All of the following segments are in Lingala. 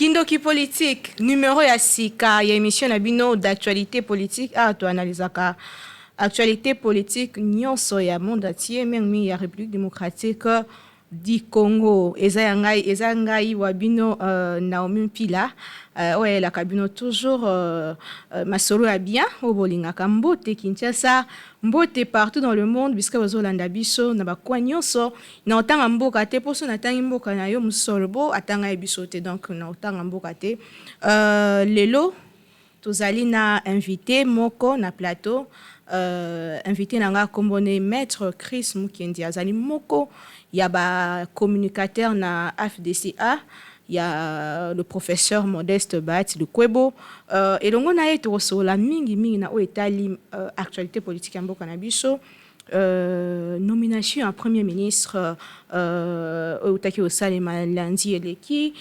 Kindoki politique, numéro ya sika, ya émission na bino d'actualité politique, to analysaka actualité politique nyonso ya monde entier, même ya République démocratique du Congo. Eza ngai wabino Naomi Pila, ouais la kabino toujours masolo ya bien, obolinga kambote Kinshasa, mbote partout dans le monde, biska bazolanda biso na bakwa nyonso, na otanga mboka te poso na tangi mboka na yo musolo bo atanga biso te, donc na otanga mboka te. Lelo tozali na invité moko na plateau, invité nanga kombone maître Chris Mukendi azali moko ya ba communicateur na FDCA. Il y a le professeur Modeste Bat de Kwebo. Et donc on a été sur la mingi na oetali actualité politique en Bokanabiso. Nomination à premier ministre Otaki Osalema lundi eleki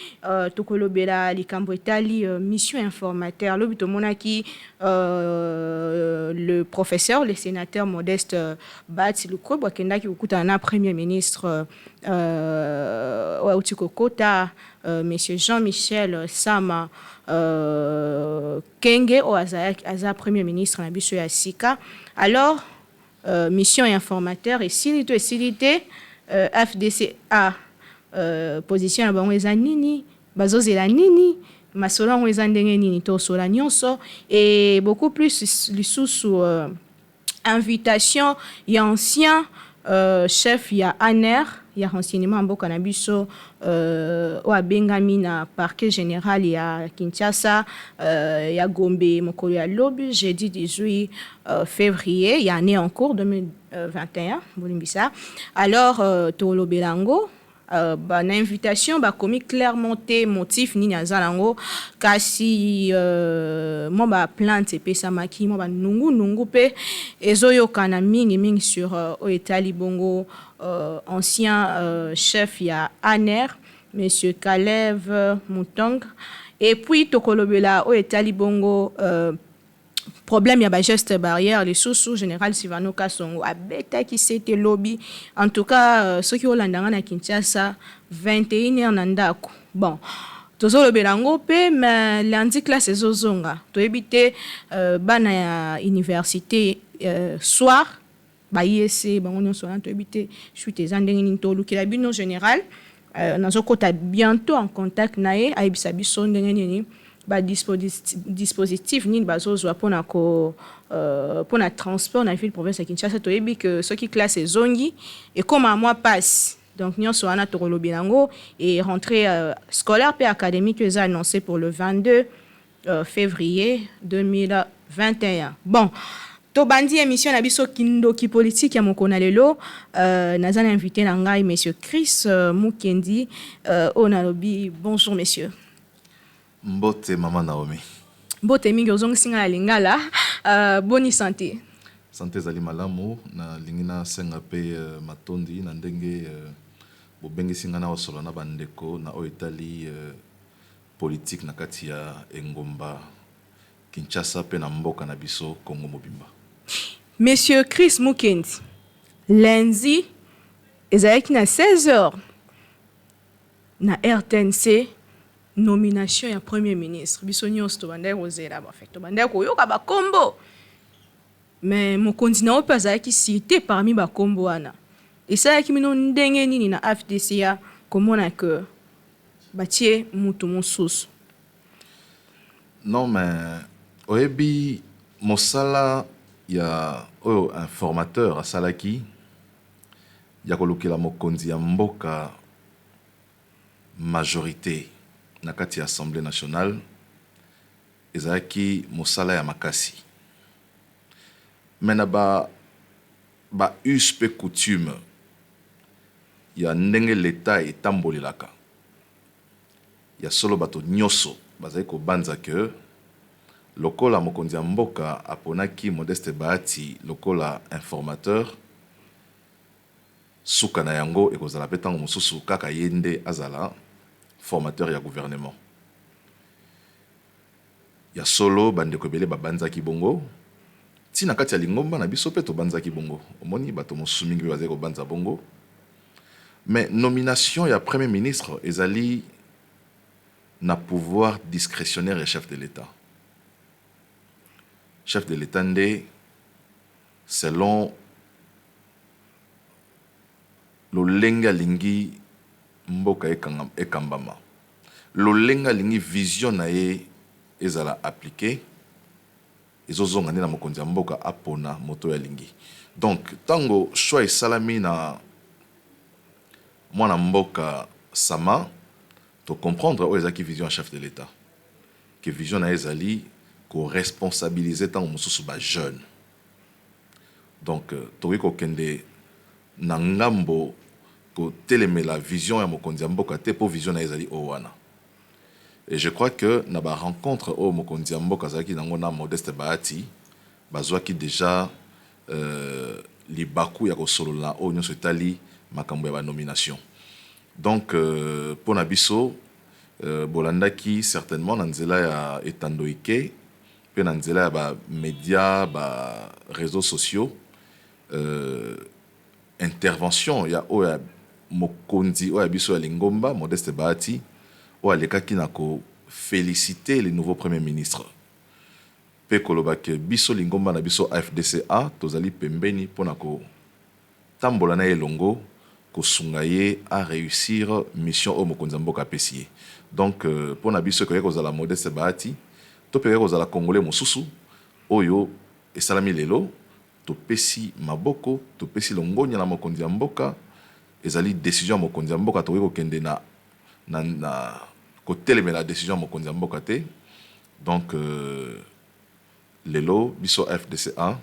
tokolobela likambo etali mission informateur lobito monaki le professeur le sénateur Modeste Bat Lukwebo akendaki okuta na premier ministre Utikokota monsieur Jean-Michel Sama Kenge o aza premier ministre na biso ya sika. Alors mission informateur et silité FDCA position na bango eza nini bazozela nini masolo ngo eza ndenge nini to sola nyonso et beaucoup plus lisusu invitation ya ancien chef ya ANER ya renseignement mboka na biso o bengami na parquet général ya Kinshasa ya Gombe mokolo ya lobi jeudi 18 février ya année en cours 2021 bolimbisa. Alors tolobelango ba na invitation ba commis clairement te motif nini azalango kasi mo ba plante pesa maki mo ba nungu pe ezoyoka na mingi sur oetali bongo ancien chef ya ANER monsieur Kalev Mutong. Et puis tokolobela oetali bongo problème ya ba geste barrière les sous général Sivano Kasongo abeta qui c'était lobby en tout cas ceux qui olandanga na Kinshasa 21h na ndako. Bon tozolobela ngo pe mais lundi classe ezozonga toyebite bana ya université soir ba IEC bango nyonso na toyebite chute ezandenge ni tolukela bino général nazokota bientôt en contact nae ayebisa biso ndenge nini ba dispositif nini bazozwa pona ko pona transport na ville province ya Kinshasa toyebi que ceux qui classe ezongi et comme à moi passe donc nyonso wana tokolobi nango et rentrée scolaire pe académique est annoncé pour le 22 février 2021. Bon tobandi émission na biso Kindoki politique ya mokona lelo nazana invité na ngai monsieur Chris Mukendi onalobi. Bonjour monsieur. Mbote Maman Naomi. Mbote mingi ozongisinga na lingala boni santé. Santé zali malamu na lingina senga pe matondi na ndenge bobengisinga na osolo na bandeko na oetali politique na kati ya Engomba Kinshasa pe na mboka na biso Congo mobimba. Monsieur Chris Mukendi, lundi ezalaki na 16h na RTNC nomination ya premier ministre biso nyonso tobandaki kozela ba fait tobandaki koyoka bakombo mais mokonzi na ope azalaki cité parmi bakombo wana esalaki mino ndenge nini na FDCA komona que batie mutu mosusu. Non mais oyebi mosala ya oyo informateur asalaki ya kolukela mokonzi ya mboka majorité na kati ya Assemblée nationale ezalaki mosala ya makasi. Mena ba us pe coutume ya ndenge l'État etambolelaka ya solo bato nyoso bazali kobanza ke lokola mokonzi ya mboka aponaki Modeste Bahati lokola informateur suka na yango ekozala pe ntango mosusu kaka yende azala formateur ya gouvernement. Ya solo bandeko ebele babanzaki bongo tina kati ya lingomba na biso pe tobanzaki bongo omoni bato mosusu mingi bazali kobanza bongo. Mais nomination ya premier ministre ezali na pouvoir discrétionnaire et chef de l'État. Chef de l'État nde selon lolenga lingi mboka ekambama. Lolenga lingi vision na ye ezala appliqué ezozonga nde na mokonzi ya mboka apona moto ya lingi. Donc tango choix esalami na mwana mboka sama to comprendre oyo ezalaki vision ya chef de l'État que vision na ezali ko responsabiliser tango mosusu ba jeune. Donc tokoki kokende na ngambo ko telemela vision ya mokonzi ya mboka te po vision na ezali o wana. Et je crois que na ba rencontre au mokonzi ya mboka zaki nango na Modeste Bahati bazwaki déjà libaku ya kosolola o nyonso etali makambo ya ba nomination. Donc pour na biso bolandaki certainement na nzela ya etandoike pe na nzela ya ba média ba réseaux sociaux intervention ya oya mokonzi oya biso ya Lingomba Modeste Bahati o alekaki na ko féliciter le nouveau premier ministre pe kolobake biso Lingomba na biso AFDCA tozali pembeni pona ko tambola na elongo ko sungaye à réussir mission au mokonzi mboka pesier. Donc pona biso ko kozala Modeste Bahati to pe kozala congolais mosusu oyo esalami lelo to pesi maboko to pesi longonya na mokonzi mboka ezali décision ya mokonzi mboka to ko kende na ko telemela la décision ya mokonzi mboka te. Donc lelo biso FDCA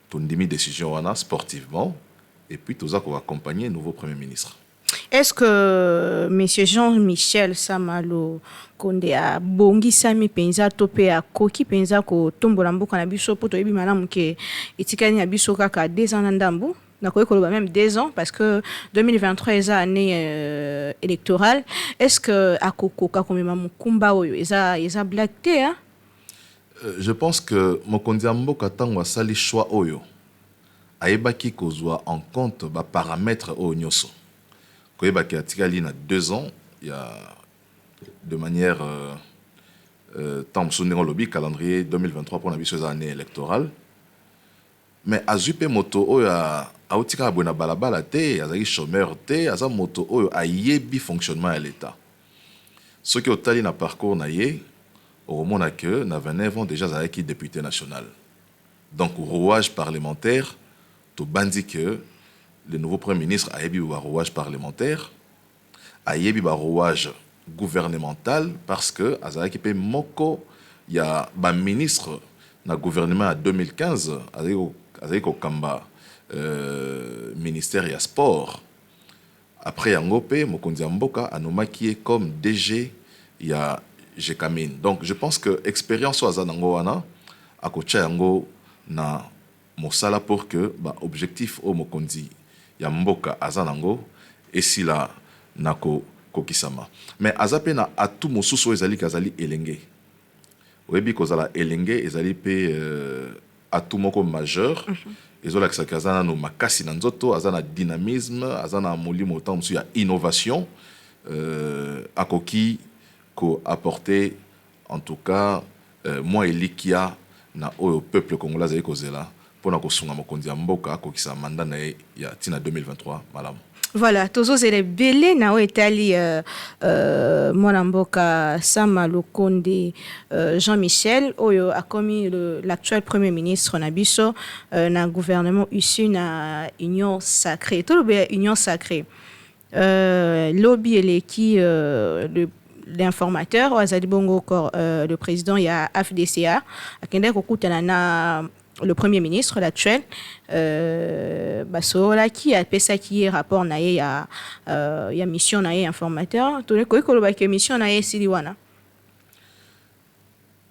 to ndimi décision wana sportivement et puis tous ko accompagner nouveau premier ministre. Est-ce que monsieur Jean-Michel Samalo Konde a bongi sami penza topé a koki penza ko tombola mboka na biso poto yebi malamu ke etikani na biso kaka 2 ans na ndambu na koyeko même 2 ans parce que 2023 est année électorale. Est-ce que akokoka komema mukumba oyo eza black té hein? Je pense que mokonzi mboka tango asali choix oyo ayebaki kozwa en compte ba paramètres oyo nyoso. Koyebaki atikali na 2 ans il y a de manière tant sonnéron lobby calendrier 2023 pour la biso année électorale. Mais azupe moto oyo autika bona balabala te azaki chômeur te aza moto oyo ayebi fonctionnement à l'état. Ce qui otali na parcours na ye au moment que na 29 ans déjà azaki député national. Donc rouage parlementaire to bandi que le nouveau premier ministre a yebi ba rouage parlementaire a yebi ba rouage gouvernemental parce que azaki pe moko ya ba ministre na gouvernement en 2015 azaki ko kamba ministère ya sport. Après yango pe mokonzi mboka anomaki comme DG ya Jekamine. Donc je pense que expérience o azanango wana akocha yango na mosala pour que ba objectif o mokonzi ya mboka azanango esila nako kokisama. Mais azape na atu mosusu ezali kazali elenge. Oyebi kozala elenge ezali pe atu moko majeur. Ezola kisakazana no makasi na nzoto azana dynamisme azana molimo temps musu ya innovation akoki ko apporter en tout cas moi elikia na oyo peuple congolais azali kozela pona kosunga mokonzi ya mboka kokisa mandat na ya tina 2023 malamu. Voilà, tozo zele belé na etali mwana mboka Samalo Konde Jean-Michel oyo a commis l'actuel premier ministre na biso na gouvernement issu na union sacrée. Tout le union sacrée. Lobby eleki l'informateur Azali Bongo encore le président ya FDCA akende kokutana na le premier ministre l'actuel basola qui a pesa qui rapport na ya mission na informateur to ko ko ba mission na siliwana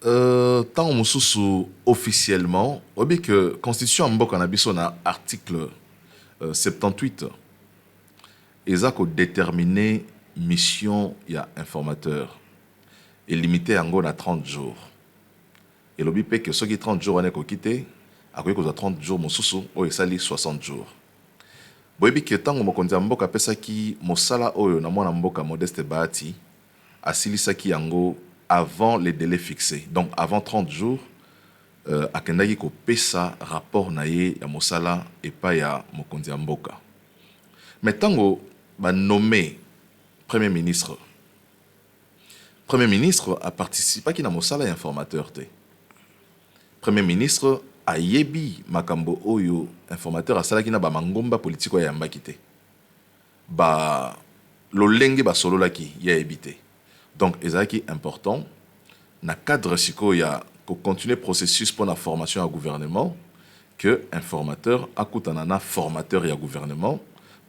tant mususu officiellement obi que constitution mboka na biso na article 78 ezako déterminer mission ya informateur est limité yango na 30 jours. Et l'obi pe que ceux qui 30 jours ane ko quitter akoki ko 30 jours mosusu o esali 60 jours. Boyebi que tango mokonzi mboka pesa ki mosala oyo na mwana mboka Modeste Bahati asilisaki yango avant les délais fixés. Donc avant 30 jours, akendaki kopesa rapport na ye ya mosala epai ya mokonzi ya mboka. Mais tango ba nommé Premier ministre a participé à na mosala ya informateur te. Premier ministre a yebi makambo oyo informateur asalaki na ba mangomba politiko ya yambaki te. Ba lolenge ba sololaki ya ebité. Donc ezaki important na cadre siko ya ko continuer processus pour la formation à gouvernement que informateur akutana na formateur ya gouvernement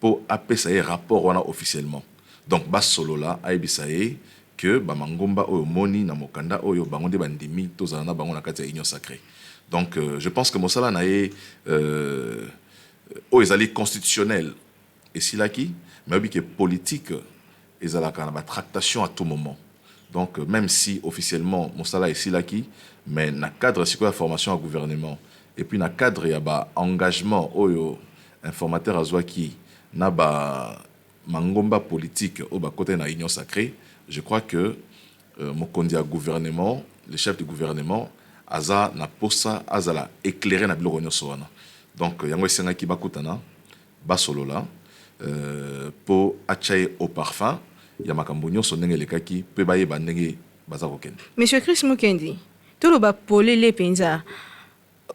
pour appeler rapport wana officiellement. Donc ba solola aibisaye que ba mangomba oyo moni na mokanda oyo bangonde bandimi tozana na bango na kati ya union sacrée. Donc je pense que mosala na ezali constitutionnel et silaki mais que politique ezalaka na ba tractation à tout moment. Donc même si officiellement mosala est silaki mais na cadre siko ya formation à gouvernement et puis na cadre ya ba engagement oyo informateur azwaki na ba mangomba politique au ba côté na union sacrée, je crois que mokondi ya gouvernement, le chef du gouvernement aza na posa azala éclairer na biloko nyonso wana. Donc yango esenga ki bakutana ba solola pour achaye au parfum ya makambo nyonso ndenge lekaki pe baye bandenge baza kokende. Monsieur Chris Mukendi, tout le ba polele penza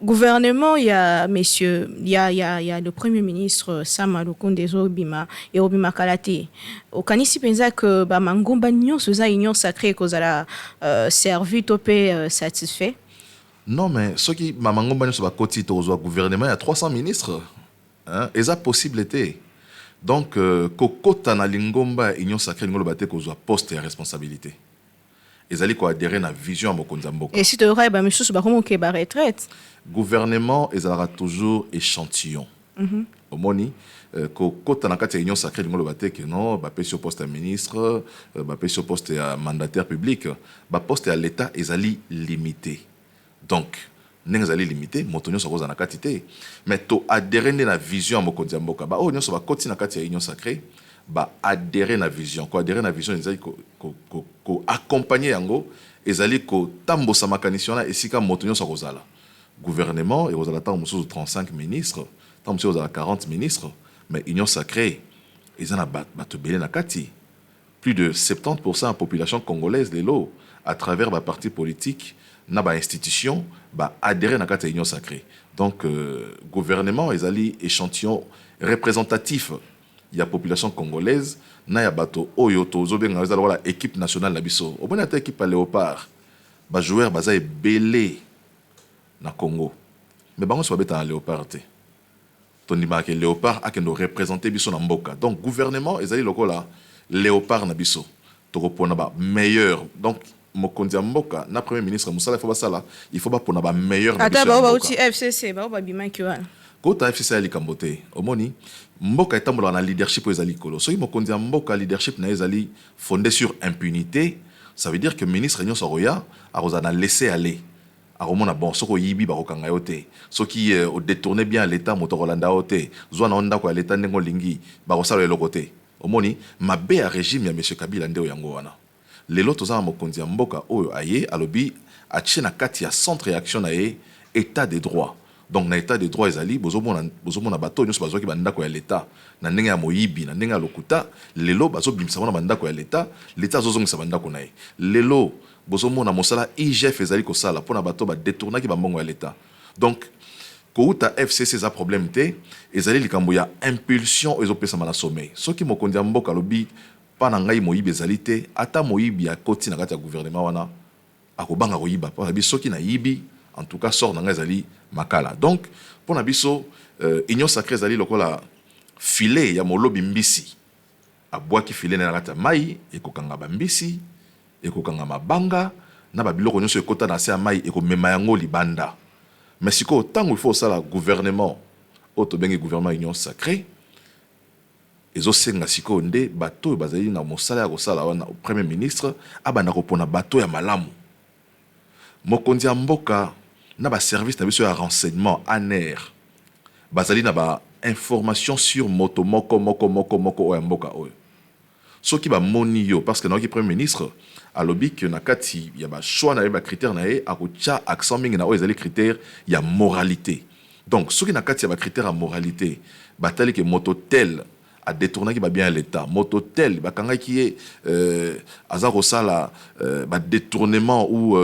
gouvernement, il y a le premier ministre Sama Lukonde Zobima et Obima Kalate. Au Kanisi pensa que ba mangomba nyonso za union sacrée cause la servi topé satisfait. Non mais ce qui ma mangomba nyonso ba koti to gouvernement il y a 300 ministres hein et ça possibilité. Donc kokota na lingomba union sacrée ngolo baté kozwa poste et responsabilité. Ezali ko adhérer na vision mokonza mboka. Et si tu aurais ba monsieur ba comment ke ba retraite. Gouvernement ezalaka toujours échantillon. Omoni ko kota na kati ya union sacrée ngolo baté que non ba pesi au poste de ministre, ba pesi au poste de mandataire public, ba poste à l'état ezali limité. Donc ndenge ezali limité motonyo so na kati te mais to adhérer na vision mokonza mboka ba o nyonso ba koti na kati ya union sacrée ba adhérer na vision ko adhérer na vision ezali ko accompagner yango ezali ko tambosa makanisi na esika motonyo so kozala gouvernement et kozala tant mususu 35 ministres tant mususu kozala 40 ministres mais union sacrée ezana bato belé na kati plus de 70% de la population congolaise lelo à travers ba parti politique na ba institution ba adhérer na kati ya union sacrée. Donc gouvernement ezali échantillon représentatif ya population congolaise na ya bato oyo tozo benga ezala wala équipe nationale na biso obona ta équipe à Léopard ba joueur baza ebelé na Congo mais bango so beta na Léopard te tondima ke Léopard akendo représenter biso na mboka. Donc gouvernement ezali lokola Léopard na biso to pona ba meilleur. Donc mokonzi ya mboka na premier ministre musala faut basala il faut ba pona ba meilleur na biso. Ata ba uti FCC ba bima ki wana kota FCC ali kambote omoni mboka etambola na leadership ezali kolo soki mokonzi ya mboka leadership na ezali fondé sur impunité, ça veut dire que ministre nyonso roya arozana laisser aller aromona bon soko yibi ba kokanga yote soki au détourner bien l'état moto rolanda yote zwana onda ko l'état ndengo lingi ba kosala eloko te omoni mabe ya régime ya monsieur Kabila ndeo yango wana lelo tozana mokonzi ya mboka oyo aye alobi atie na kati ya centre réaction na ye état de droit. Donc na état de droit ezali bozomona bato nyonso bazwaki bandako ya l'état na ndenge ya moyibi na ndenge ya lokuta lelo bazobimisa na bandako ya l'état azozongisa bandako na ye lelo bozomona mosala IGF ezali kosala mpona bato badetournaki bambongo ya l'état. Donc kouta FCC za problème te ezali likambo ya impulsion ezopesama na sommet soki mokonzi ya mboka alobi pana ngai moyibi ezali te ata moyibi ya koti na kati ya gouvernement wana akobanga koyiba mpona biso soki na yibi en tout cas sort nanga ezali makala. Donc pour na biso union sacrée ezali lokola filet ya molobi mbisi abwaki filet na kati ya mai ekokanga bambisi ekokanga mabanga na babiloko nyonso ekota na se ya mai ekomema yango libanda. Mais siko tango il faut ça la gouvernement oto bengi gouvernement union sacrée ezosenga siko nde bato bazali na mosala ya kosala wana premier ministre abanda kopona bato ya malamu mokonzi ya mboka na ba service na biso ya renseignement ANR bazali na ba information sur moto moko oya mboka oyo Ce qui va monio, parce que notre premier ministre, a lobby que nakati, il y a un choix, il y a un critère, il y a un accent, il y a des critères, il y a moralité. Donc, ce qui nakati, il y a un critère à moralité, il y a moto tel, à détourner qui va bien l'État. Moto tel, qui est azarosala, détournement ou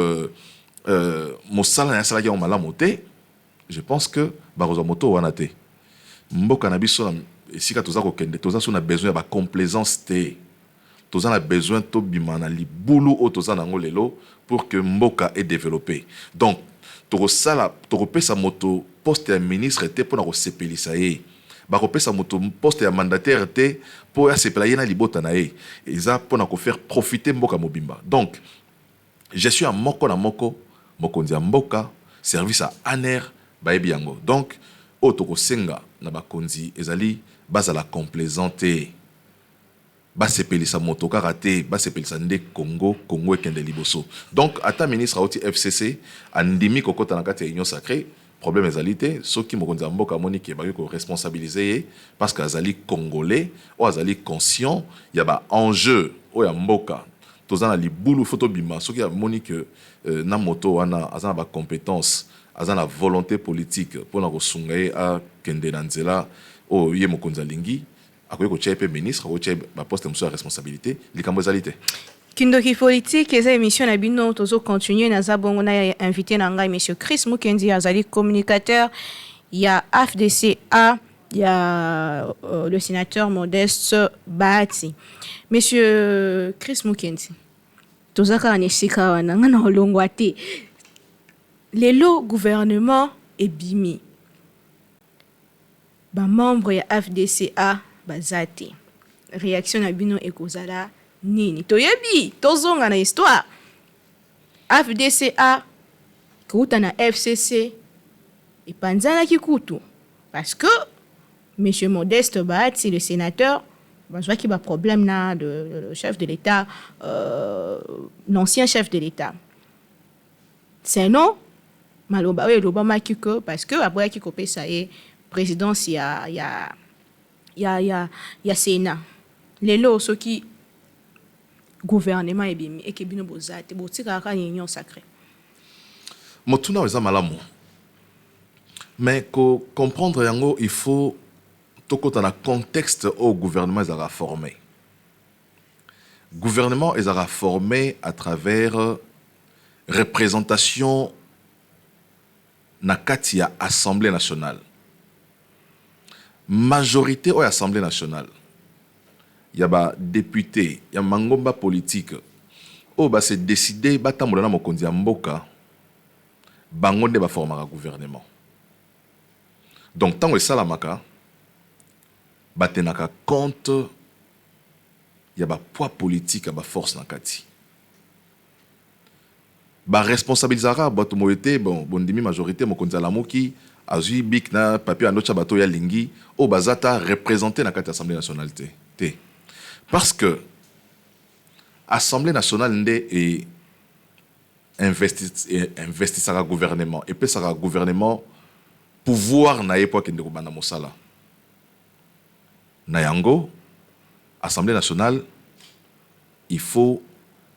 mosala na qui on mala moté, je pense que baroza moto wanate. Mboka na biso si ka toza ko kende, toza so na besoin de complaisance té. Toza na besoin to bimana libulu o toza nango lelo pour que mboka est développé. Donc, tokopesa moto poste ya ministre té pour na ko sepelisa ye. Bakopesa moto poste ya mandataire te pour ya sepela ye na libota na ye. Eza pour na ko faire profiter mboka mobimba. Donc, je suis en moko na moko, mokonzi ya mboka, service à ANER, baebi yango. Donc, otoko senga na bakonzi ezali bazala complaisante. Basepelisa moto karate, basepelisa nde Congo ekende liboso. Donc, ata ministre auti FCC, andimi kokota na kati ya union sacrée, problème ezalité, ceux qui mokonzi ya mboka moni ki ba ko responsabiliser parce que azali congolais ou azali conscient, il y a ba enjeu o ya mboka. Tozana libulu photo bima, ceux qui a moni que na moto wana azana ba compétence, azana volonté politique pour na kosungaye a kende na nzela o ye mokonzi lingi, akoye ko chepe ministre, ko chepe ba poste de responsabilité, likambo ezalité. Kindoki politique, les émissions na bino tozo continuer na zabongo na invité na ngai monsieur Chris Mukendi azali communicateur, il y a AFDCA, il y a le sénateur Modeste Bahati. Monsieur Chris Mukendi, tozaka na sika wana ngana olongwa te. Lelo gouvernement est bimi. Ba membre ya AFDCA bazati. Réaction na bino ekozala nini toyebi tozonga na histoire AFDCA kuta na FCC epanzana kikutu parce que monsieur Modeste Bahati le sénateur bazwa ki ba problème na le chef de l'État l'ancien chef de l'État sinon maloba we loba makiko parce que après ki kopesa e présidence ya Sénat lelo soki gouvernement et bimi et que bino bozate botika ka union sacrée motuna weza malamu mais ko comprendre yango il faut tokota na contexte au gouvernement ezara formé gouvernement ezara formé à travers représentation na kati ya assemblée nationale majorité au assemblée nationale. Il y a des députés, il y a un mangomba politique. Oh, bah, c'est décidé, bah, tant que mokonzi mboka, bangonde va former un gouvernement. Donc, tant que ça la maka, bah, tenaka compte, il y a un poids politique, il y a force dans kati. Bah, responsabilisera, bah, tout moïté, bon, demi majorité, mokonzi alamoki, azui bik na papier anocha bato ya lingi, oh, bazata représenté dans kati assemblée nationale te. Parce que l'Assemblée nationale est investissera gouvernement et puis ça gouvernement pouvoir na époque de kubana mosala na yango Assemblée nationale il faut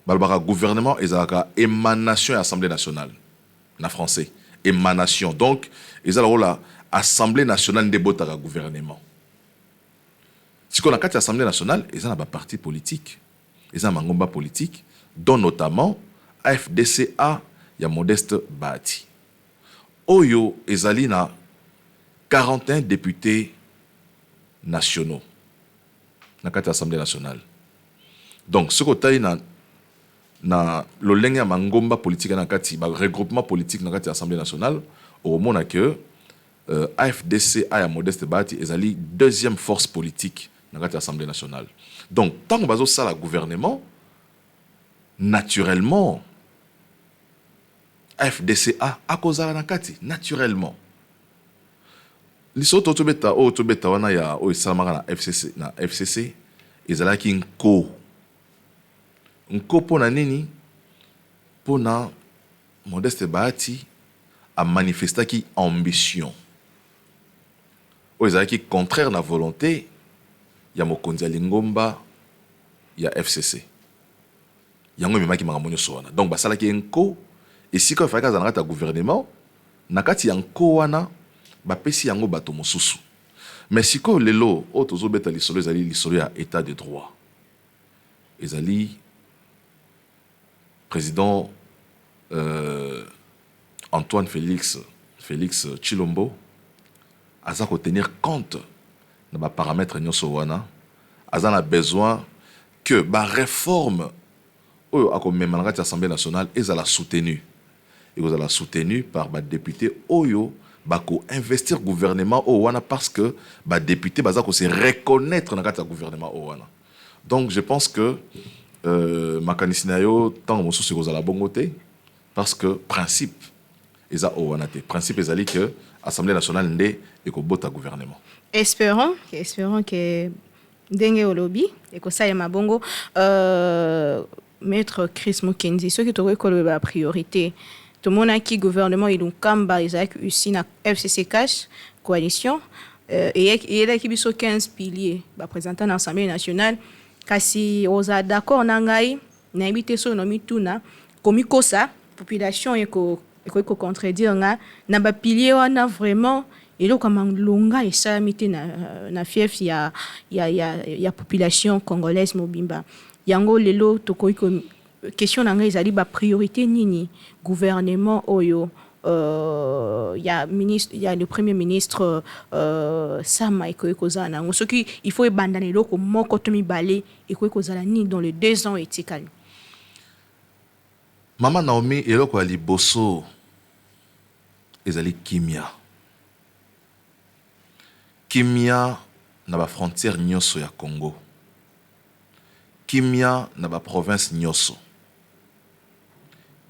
balbara gouvernement et ça émanation de l'Assemblée nationale na français émanation donc ils ont la Assemblée nationale de botara gouvernement. Si on a quatre assemblées nationales, ils ont un parti politique, ils ont un mangomba politique, dont notamment AFDCA, il y a Modeste Bahati. Oyo, ils ont 41 députés nationaux dans quatre assemblées nationales. Donc, ce côté il na le lenge mangomba politique na kati, regroupement politique dans quatre assemblées nationales, au moment que AFDCA et Modeste Bahati, ils ont deuxième force politique dans l'Assemblée nationale. Donc, tant que ça le gouvernement, naturellement, FDCA a cause à la naturellement. L'issue autobeta wana ya o isamara na FCC ezala ki nko pona nini pona Modeste Bahati a manifesté ki ambition. O ezala ki contraire na volonté ya mokonzi lingomba ya FCC. Yango memaki makambo nyonso wana. Donc basalaki enko esika efalaki azala na kati ya gouvernement na kati ya nko wana bapesi yango bato mosusu. Mais sikoyo lelo oyo tozobeta lisolo ezali lisolo ya état de droit. Ezali président Antoine Félix Tshilombo aza ko tenir compte na ba paramètres nyonso wana. Aza na besoin que ba réforme oyo akomema na kati ya Assemblée nationale ezala soutenu. Ezala soutenu par ba député oyo bako investir gouvernement au wana parce que ba député baza ko se reconnaître na kati ya gouvernement au wana. Donc je pense que makanisi na yo tant mosusu kozala bongo te parce que principe eza au wana te. Principe ezali que Assemblée nationale nde ekobota gouvernement. Espérons que ndenge olobi ekosalema bongo maître Chris Mukendi soki tokoki koloba priorité tomonaki gouvernement ilunkamba ezalaki usi na FCC cash coalition eyelaki biso 15 piliers baprésentant na Assemblée nationale kasi oza d'accord na ngai nayebi te so nomituna komikosa population ekoki kocontredire nga na bapilier wana vraiment eloko malonga esalami te na fief ya population congolaise mobimba yango lelo tokoki question na ngai ezali ba priorité nini gouvernement oyo ya le premier ministre Sama ekoki kozala nango soki il faut ebanda na eloko moko to mibale ekoki kozala nini dans les 2 ans etikali. Mama Naomi eloko ya liboso ezali kimia na ba frontière nyonso ya Congo, kimia na ba province nyonso,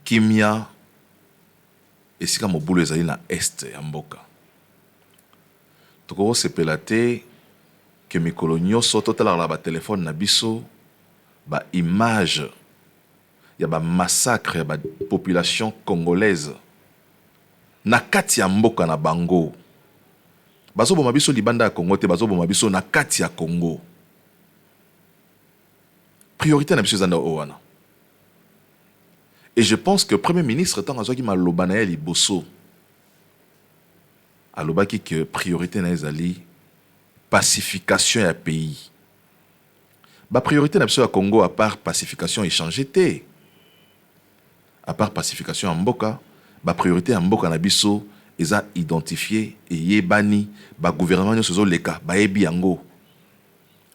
kimia esika mobulu ezali na este ya mboka. Toko sepela te ke mikolo nyonso totalaka ba telefone na biso ba image ya ba massacre ya ba population congolaise na kati ya mboka na bango. Bazoboma biso libanda ya Congo te, bazoboma biso na kati ya Congo. Priorité na biso ezanda owana. Et je pense que Premier ministre tant azwaki maloba na ye liboso alobaki que priorité na ezali pacification ya pays. Ba priorité na biso ya Congo à part pacification échangé te. À part pacification en mboka, ba priorité en mboka na biso eza identifié et yebani ba gouvernement nyonso zo leka ba yebi yango.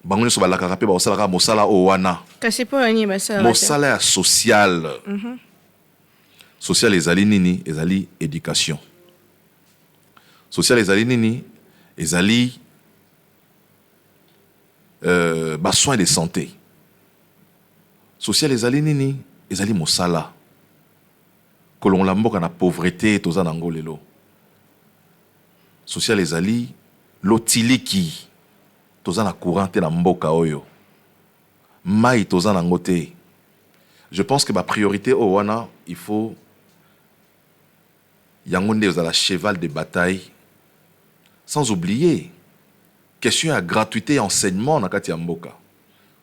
Bango nyonso balaka pe ba osalaka mosala o wana. Kasi po nani basala mosala ya social. Social ezali nini? Ezali éducation. Social ezali nini? Ezali ba soins de santé. Social ezali nini? Ezali mosala. Kolon la mboka na pauvreté toza nango lelo. Social ezali lotiliki toza na courant te na mboka oyo. Mai toza nango te. Je pense que ma priorité au wana il faut yango nde ozala cheval de bataille, sans oublier question ya gratuité et enseignement na kati ya mboka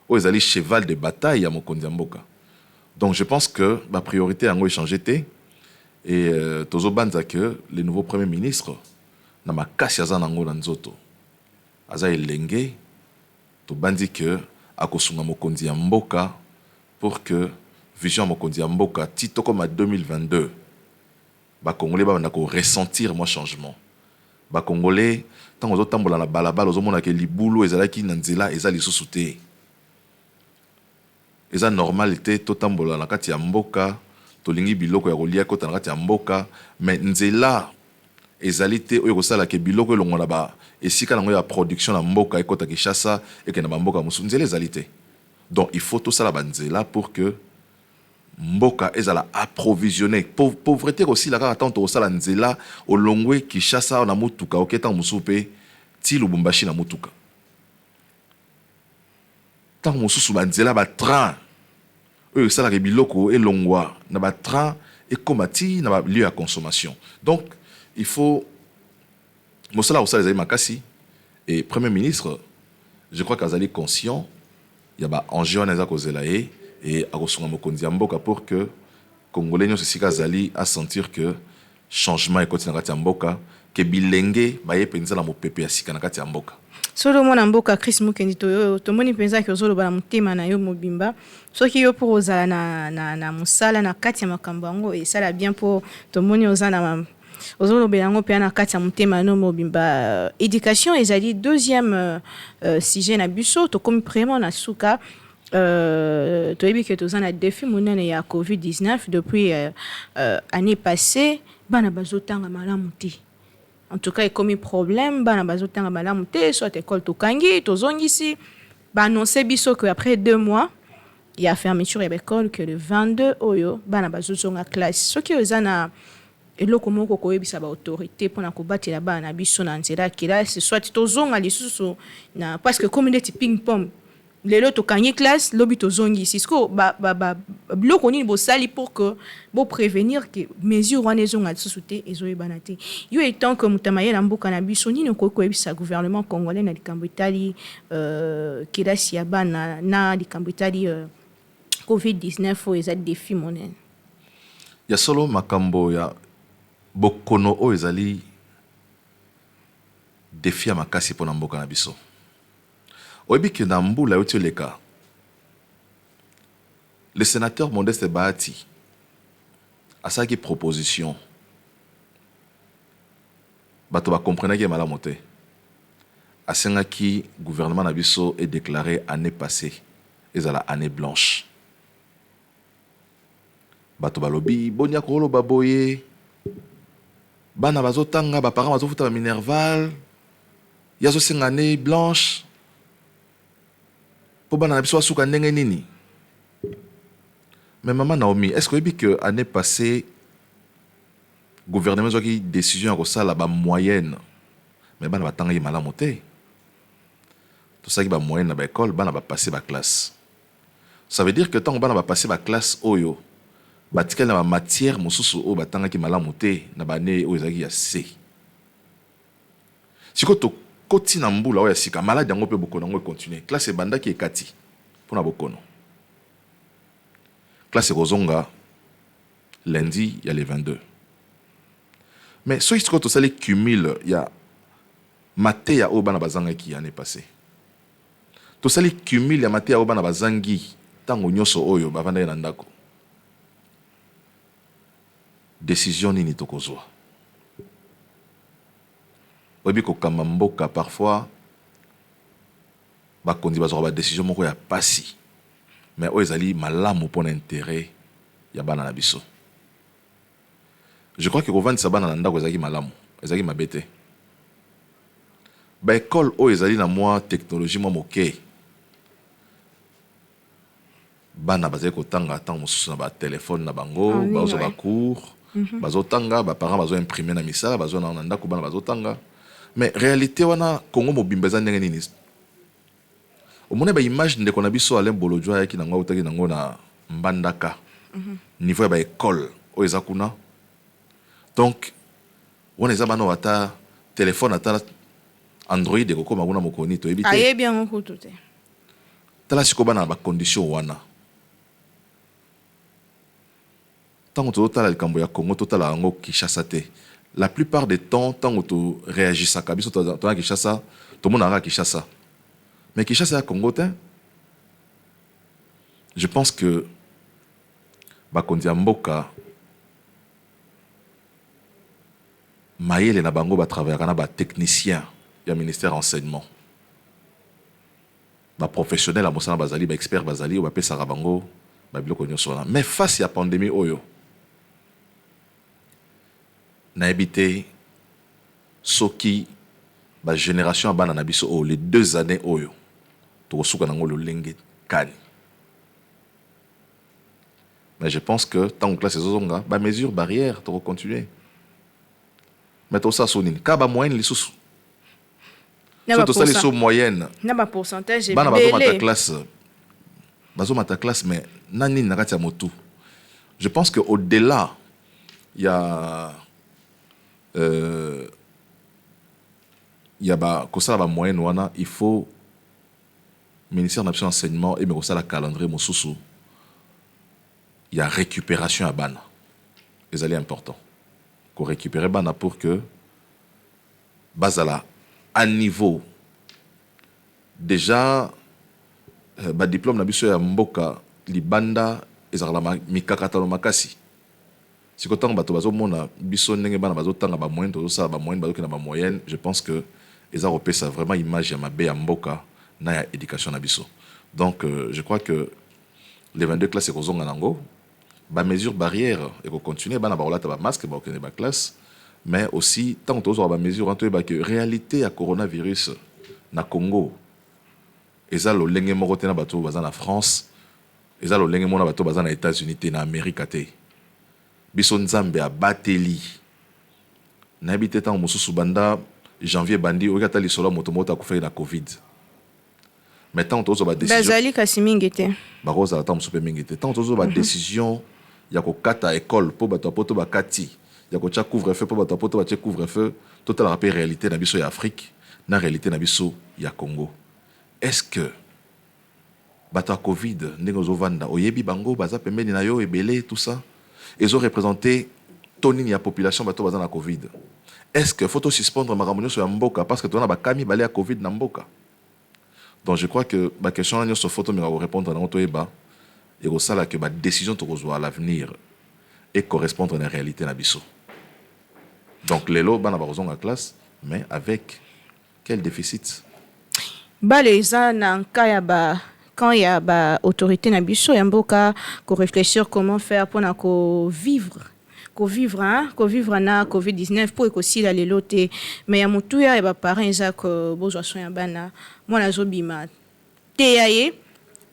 oyo ezali cheval de bataille ya mokonzi ya mboka. Donc je pense que ma priorité yango échangé te. Et tozo banza que le nouveau premier ministre na makasi aza nango na nzoto aza elenge to bandi que akosunga mokonzi ya mboka pour que vision mokonzi ya mboka tito comme à 2022 ba congolais ba ndako ressentir moi changement. Ba congolais tant ozo tambola na balabala ozo mona ke libulu ezalaki na nzela eza lisusu te. Eza normalité to tambola na kati ya mboka tolingi biloko ya kolia kota na kati ya mboka mais nzela ezalité oyo kosala ke biloko elongo na ba esika nango ya production na mboka ekota Kinshasa eke na mboka musu nzela ezalité. Donc il faut tout ça la banzela pour que mboka ezala approvisionné. Pauvreté aussi la kaka tant osala nzela olongwe Kinshasa na mutuka oketa musupe ti Lubumbashi na mutuka. Tant mususu banzela ba train eux ça la biloko elongwa na ba train et komati na ba lieu à consommation. Donc il faut mosala osala ezali makasi et premier ministre je crois qu'azali conscient ya ba enjeu wana eza kozela ye et akosunga mokonzi ya mboka pour que congolais nyonso esika azali à sentir que changement ekoti na kati ya mboka ke bilenge baye mpenza na mopepe ya sika na kati ya mboka. Solo mwana mboka Chris Mukendi toyo tomoni mpenza ki ozoloba na motema na yo mobimba soki yo mpo ozala na mosala na kati ya makambo yango esala bien mpo tomoni oza na ozolobela yango mpe na kati ya motema no mobimba. Éducation ezali deuxième sujet na biso tokomi vraiment na suka toyebi ke toza na défi monene ya COVID-19 depuis année passée bana bazotanga malamu te. En tout cas, il y a un problème, bana bazotanga malamu te, soit école tokangi, tozongisi, ba annoncer biso que après 2 mois, il y a fermeture de l'école que le 22 oyo bana bazozonga classe. Ce qui est na eloko moko koyebisa ba autorité pour na kobatela bana biso na nzela classe, soit tozonga lisusu na parce que comme des ping pong lelo tokangi classe lobi tozongi sisko biloko nini bosali pour que bo prévenir que mesure wana ezonga lisusu te ezoyebana te yo étant que mutamaye na mboka na biso nini okoyebisa gouvernement congolais na likambo etali kelasi ya bana na likambo etali COVID-19 oyo eza défi monene ya solo makambo ya bokono oyo ezali défi ya makasi mpona mboka na biso. Oyebi ke na mbula yo tioleka le sénateur Modeste Bahati asalaki proposition bato bakomprenaki malamu te asengaki gouvernement na biso est déclaré année passée ezala année blanche bato balobi bonya koloba boye bana bazotanga baparents bazofuta ba minerval yazo senga année blanche pour bana na biso asuka ndenge nini. Mais maman Naomi, est-ce que vous que l'année passée gouvernement a pris décision à ça la moyenne mais bana batanga yi malamu te tout ça qui ba moyenne na ba école bana ba passer ba classe. Ça veut dire que tant bana ba passer ba classe oyo batikela na ba matière mosusu o batanga ki malamu te na ba ne o ezaki ya C. Siko to koti na mbula oya sika malade yango pe bokono ngo continuer classe banda ki ekati pona bokono classe kozonga lundi ya le 22 mais so isiko to sali cumul ya mate ya o bana bazanga ki année passée to sali cumul ya mate ya o bana bazangi tango nyoso oyo bavanda na ndako décision nini tokozwa. Oyebi kokamba mboka parfois bakondi bazwa ba décision moko ya pasi mais oyo ezali malamu mpona intérêt ya bana na biso. Je crois que kovandisa bana na ndako ezalaki malamu ezalaki mabe te baekole oyo ezali na mwa technologie mwa moke bana bazali kotanga ntango mosusu na batelefone na bango bazwa bacours bazotanga baparents bazoimprime na misala bazwa na ndako bana bazotanga. Mais réalité wana Congo mobimba eza ndenge nini omona ba image ndeko na biso Alain Bolojwa yaki na ngwa utaki nango na Mbandaka niveau ya ba école o eza kuna donc wana eza bana wata téléphone ata Android ko koma kuna mokoni to ebite aye bien okutu te tala siko bana ba condition wana tango totala likambo ya Congo totala yango Kinshasa te. La plupart des temps, tant que tu réagis à Kabiso, tu as Kinshasa, tout le monde a Kinshasa. Mais Kinshasa est à Congo. Je pense que Bakondi Mboka, Maïle na Bango va travailler avec des techniciens du ministère de l'enseignement. Des professionnels à Moussana Bazali, des experts Bazali, ou des Sarabango, mais face à la pandémie, na habité soki ba génération bana na biso les 2 années oyo to suka nango lo lenge kani. Mais je pense que tant que classe ezonga ba mesure barrière to continuer mais to ça sonine ka ba moyenne lisusu to ça les sous moyenne na ba pourcentage bana bazo mata classe mais nani na kati ya motu. Je pense que au delà il y a ba kosala ba moyenne wana il faut ministère de l'enseignement et mais la calendrier mosusu il y a récupération à bana les alliés importants qu'on récupérer bana pour que bazala à niveau déjà diplôme na biso ya mboka libanda ezala mikakatano makasi sikotanga bato bazomona biso ndenge bana bazotanga ba moyenne tozosala ba moyenne bazokina ba moyenne je pense que eza repesa vraiment image ya mabe ya mboka na ya éducation na biso donc je crois que les 22 classes ekozonga nango ba mesure barrière et continuer bana bakolata ba masque ba okende ba classe mais aussi tant que ba mesure en tout que réalité ya coronavirus na Congo eza lo lenge moko te na bato baza na France eza lo lenge mona bato baza na États-Unis te na Amérique te biso nzambe abateli na habité tant mosusu banda janvier bandi okata lisolo moto mota kufeli na covid mais tant tozo ba décision bazali kasi mingi te bakoza tant mosusu pe mingi te tant tozo ba décision ya ko kata école po bato poto bakati ya ko tcha couvre-feu po bato poto ba tcha couvre-feu total rappel réalité na biso ya Afrique na réalité na biso ya Congo. Est-ce que bato covid ndenge ozovanda oyebi bango baza pembeni na yo ebele tout ça ils ont représenté tonini ya population bato baza na covid est-ce que faut suspendre makambo nyonso ya mboka parce que tona bakami balé ya covid na mboka donc je crois que ba question nyonso photo mais répondre na toyeba et au sala que ba décision to kozwa à l'avenir et correspondre à la réalité na biso donc lelo bana ba kozonga classe mais avec quel déficit baleza na kaya ba quand il y a ba autorité na biso ya mboka ko réfléchir comment faire pour na ko vivre na COVID-19 pour aussi la lelote mais ya mutuya ya ba parents za ko bozwa soin ya bana mwana zobima te yaye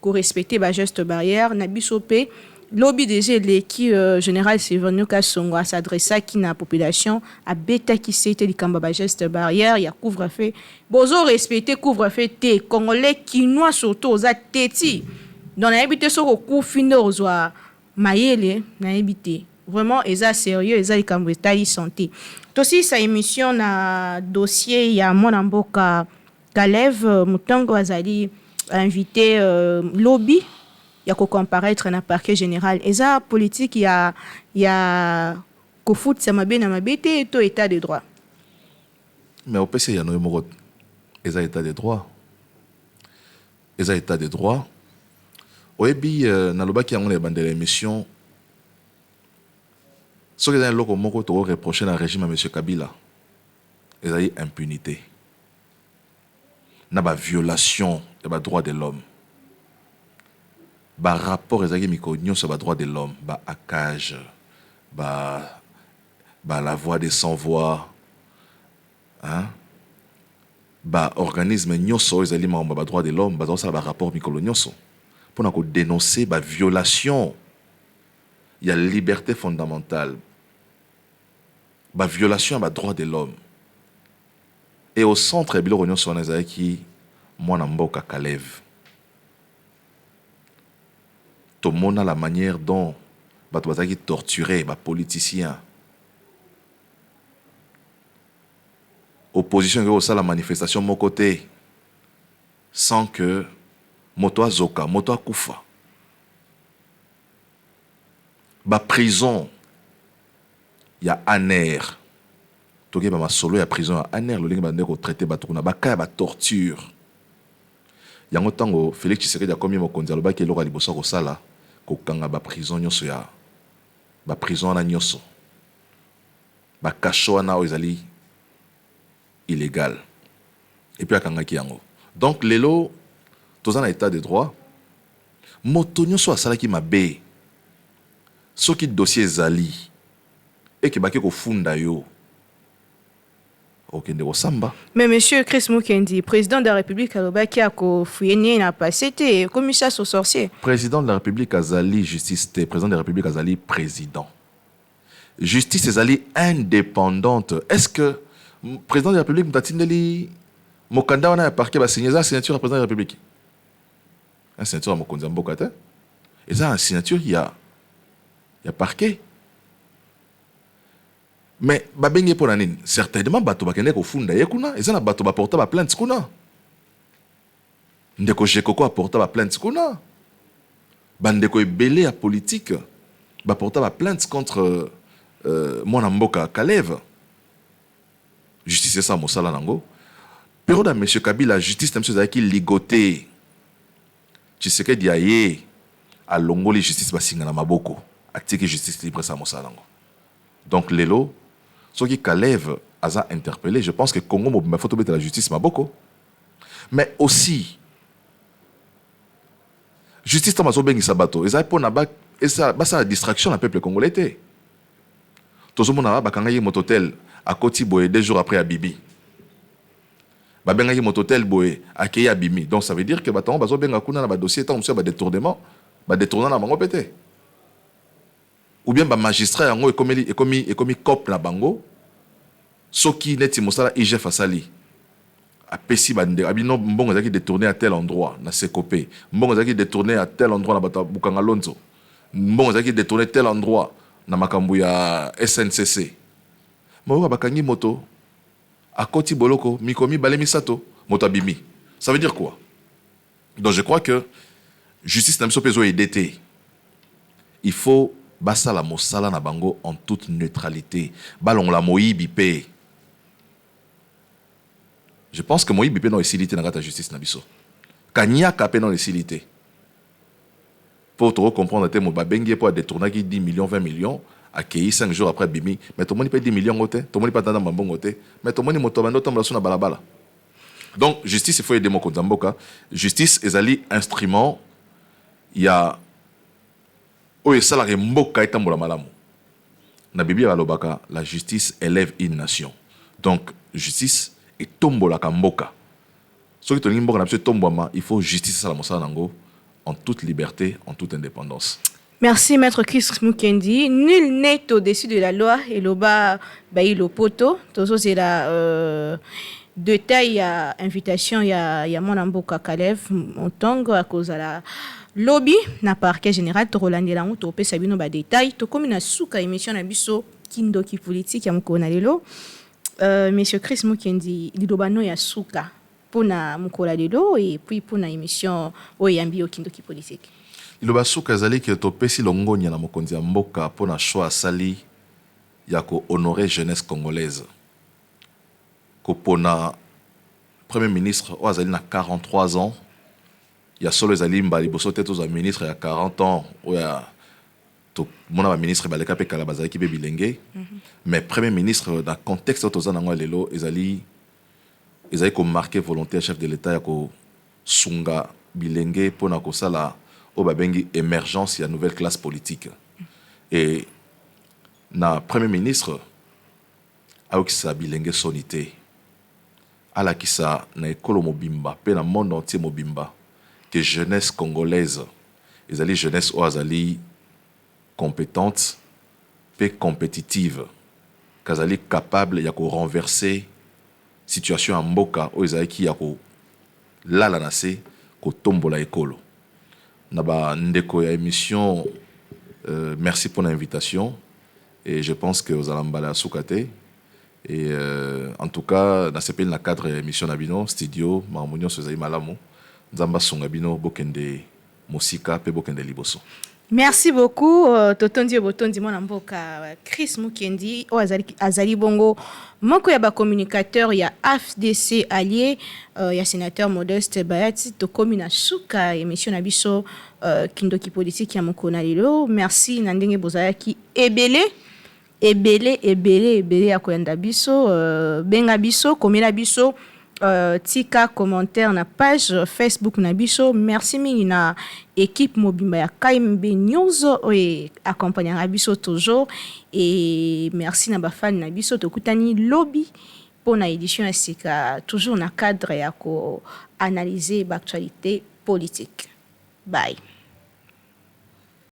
ko respecter ba geste barrière na biso pe lobby des qui général Séverino Kasongo s'adressa qui na population a bêta qui c'était likamba ba geste barrière ya couvre-feu bozo respecter couvre-feu te congolais quinois surtout aux ateti dans la habité so ko fino ozwa mayele na habité vraiment eza sérieux eza likambo etali santé tosi sa émission na dossier ya mona mboka Kalev Mutongo azali invité lobby il y a qu'à comparaître na parquet général eza politique il y a ko foot ça mabe na mabete to état de droit mais au PC il y a no moko eza état de droit oyebi na lobaki yango na bandela émission ce que dans loko moko to reprocher na régime à monsieur Kabila eza impunité na ba violation de ba droit de l'homme ba rapport ezaki mikonyo sur ba droit de l'homme ba ACAJ ba la voix des sans voix hein ba organisme nyoso ezali ma ba droit de l'homme ba ça ba rapport mikolo nyoso pour na ko dénoncer ba violation il y a liberté fondamentale ba violation ba droit de l'homme et au centre biloko nyoso na ezaki mwana mboka Kalev tout le monde a la manière dont bato bazaki torturé ba politiciens opposition que ça la manifestation mon côté sans que moto azoka moto akufa ba prison ya aner toke ba masolo ya prison ya aner lo lingi ba ndeko traiter ba tuna ba ka ba torture yango tango Félix Tshisekedi a komi mokonzi alobaki eloko liboso ko sala ko kanga ba prison nyoso ya ba prison na nyoso ba kasho na ozali illégal et puis akanga ki yango donc lelo toza na état de droit moto nyoso asala ki mabe soki dossier ezali et que baki ko funda yo okende ko samba mais monsieur Chris Mukendi président de la République alobaki ako fuyeni na passé te commissaire au sorcier président de la République azali justice te président de la République azali président justice ezali indépendante est-ce que président de la République mutatindeli mokanda wana ya parquet ba signer signature à président de la République un signature à mokonzi mboka te et ça une signature il y a parquet mais babenge pour nani certainement bato bakende ko funda ye kuna eza na bato ba porta ba plainte kuna ndeko jekoko aporta ba plainte kuna bandeko ebele ya politique baporta ba plainte contre mwana mboka Kalev. Justice ça mosala nango période à monsieur Kabila justice na monsieur qui ligoté Tshisekedi aye a longoli justice basinga na maboko atiki justice libre ça mosala nango. Donc lelo ceux qui Kalev aza interpellé, je pense que Congo mobimba faut tomber la justice maboko. Mais aussi justice tamazo bengi sabato eza pona ba esa basa distraction na peuple congolais té. Tozo mona ba kanga yi mototel à Koti boye 2 jours après à Bibi. Ba benga yi mototel boye à Keya Bimi. Donc ça veut dire que batango bazo benga kuna na ba dossier tant monsieur ba détournement, ba détournement na bango pété. Ou bien ba magistrat yango et comme cop na bango. Soki neti mosala IGF asali. Apesi bande abino mbongo zaki détourné à tel endroit na Sekopé. Mbongo zaki détourné à tel endroit na bata Bukanga Lonzo. Mbongo zaki détourné tel endroit na makambu ya SNCC. Moko bakangi moto akoti boloko mikomi balemi sato moto abimi. Ça veut dire quoi? Donc je crois que justice na biso pezo edete. Il faut basa la mosala na bango en toute neutralité. Balong la moyibi pe. Je pense que moyibi pe non esilité na gata justice na biso. Kanyaka pe non esilité. Pour te comprendre te mo babengi pour détourner 10 millions 20 millions. Accueilli 5 jours après Bimi, mais tout le monde peut 10 millions côté, tout le monde peut dans bon côté, mais tout le monde moto bando tombe sur balabala. Donc justice il faut aider mon Zamboka. Justice ezali instrument il y a oye salarié mboka etambola malamu. Na Bible alobaka la justice élève une nation. Donc justice est tombola kamboka. Ce qui te dit mboka na pse tomboma, il faut justice à la mosala nango en toute liberté, en toute indépendance. Merci, Maître Chris Mukendi. Nul n'est au-dessus de la loi. Et l'oba bayi le poteau. Toujours c'est la détail, il y a invitation, il y a mon amboka Kalev, mon tongo à cause de la lobby, na parquet général, to Roland Delango, to pe sabino ba détail, to comme na souka émission na biso kindoki politique ya mukona lelo. Monsieur Chris Mukendi, lidobano ya souka pona mukola lelo et puis pona émission oyambi o kindoki politique. Il va souka zali que to pesi longonya na mokonzi ya mboka pona choix sali ya ko honorer jeunesse congolaise. Ko pona premier ministre o azali na 43 ans. Il y a solo zali mbali boso teto za ministre ya 40 ans o ya to mona ba ministre baleka pe kala bazali ki be bilenge. Mais premier ministre dans contexte to za nango lelo ezali ko marquer volonté chef de l'état ya ko sunga bilenge pona ko sala au babengi émergence ya nouvelle classe politique. Et na premier ministre a okisa bilenge sonité ala kisa na ekolo mobimba pe na monde entier mobimba que jeunesse congolaise ezali jeunesse o azali compétente pe compétitive kazali capable ya ko renverser situation en mboka o ezali ki ya ko lala na se ko tombola ekolo. Naba ndeko ya émission, merci pour l'invitation et je pense que vous allez m'emballer à Soukate et en tout cas dans ce pays na cadre émission nabino studio marmonio sozali malamu nzamba songabino bokende musika pe bokende liboso. Merci beaucoup Totondi Botondi mwana mboka Chris Mukendi o azali bongo moko ya ba communicateur ya AFDC allié ya sénateur Modeste Bayati to komina suka émission na biso kindoki politique ya mokona lelo. Merci na ndenge bozalaki ebele ya koyanda biso benga biso komela biso tika commentaire na page Facebook na biso. Merci mingi na équipe mobimba ya KMB News et accompagnera biso toujours et merci na ba fan na biso tokutani lobby pour na édition sika toujours na cadre ya ko analyser l'actualité politique. Bye.